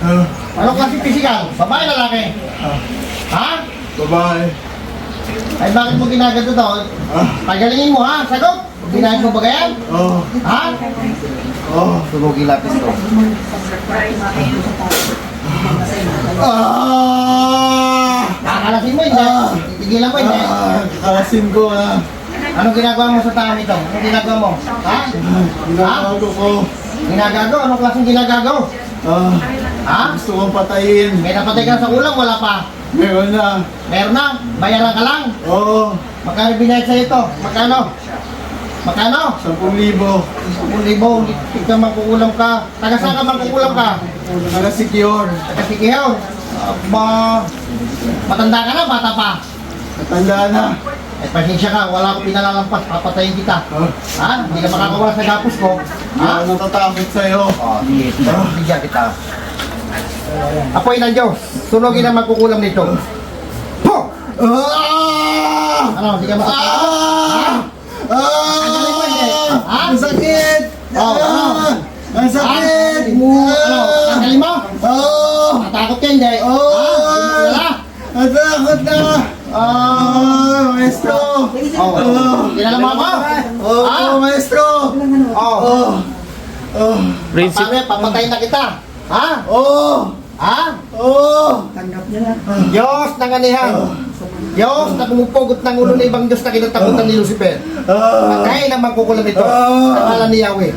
Anong klase physical? Babae, lalaki? Ha? Babae. Ay, bakit mo ginagato to? Pagalingin mo, ha? Sagot! Ginagawa mo ba ganyan? Oo. Ha? Oo. Sunugin natin to. Kakalasin mo, hindi. Tigilan mo, hindi. Kalasin ko ah. Anong ginagawa mo sa tao ito? Anong ginagawa mo? Ha? Ginagago ko. Ginagago? Anong klaseng ginagago? Ha? Gusto kong patayin. May napatay ka sa ulam, wala pa. Meron na. Meron na, bayaran ka lang. Oo. Magkano binayad sa'yo ito? Magkano? Magkano? 10,000. 10,000. Ikaw mangkukulam ka. Taga saan ka mangkukulam ka? Naka-secure. Taga Sikihaw. Matanda ka na, bata pa. Natanda na. Eh, pasensya ka, wala akong pinalalampas, papatayin kita. Ha? Hindi ka makakawala sa gapos ko. Hindi Ha? ako natatakot sa'yo. Bigyan kita. Apoy ng Diyos, sunogin ang magkukulam nito. Po! Ano, hindi ka makakawala? Ha? Ha? Ang sakit! Oh, ano? Ang sakit! Ano, tanggalin mo? Oo! Natakot ka, hindi? Oo! Ha? Ang takot na! Maestro! Kilala mo ako? Oo, maestro! Oo. Prinsip. Papatayin na kita. Ha? Oo! Ha? Oo! Diyos ng anihan. Diyos na pumupugot ng ulo ng ibang Diyos na kinatakutan ni Lucifer. Patayin ang magkukulam ito. Ang ngalan ni Yahweh.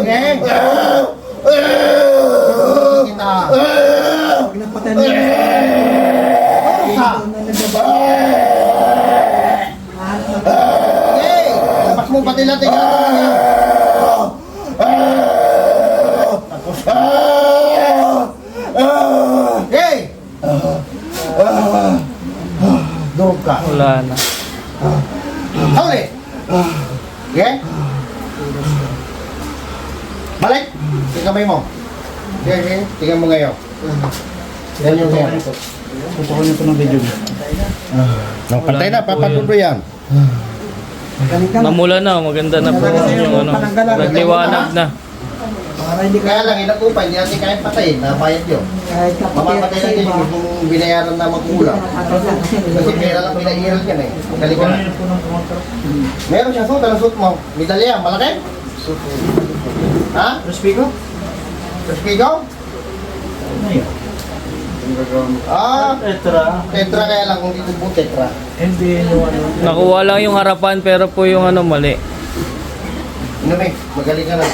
Okay? Kita. Okay! Labas mo pati natin. Okay! Durog ka. Wala na. Huli! Okay? Balik! Tingnan kamay mo. Okay, okay. Tingnan mo ngayon. Yan yung ngayon. Pupukunin ko ng video mo. Pantay na, papatuloy yan. Namula na, maganda na po yung ano. Nagliwanag na. Kaya lang, inatupay, hindi natin kaya patayin, nabayad yun. Mamapatay natin yung binayaran na magkulang. Kasi pera lang pinairal yan eh. Galing ka na. Meron siyang suit, anong suit mo? Medalya, malaki? Ha? Respigo? Respigo? Tetra kaya lang, kung dito po tetra. Nakuha lang yung harapan pero po yung ano mali. Ano magaling ka na.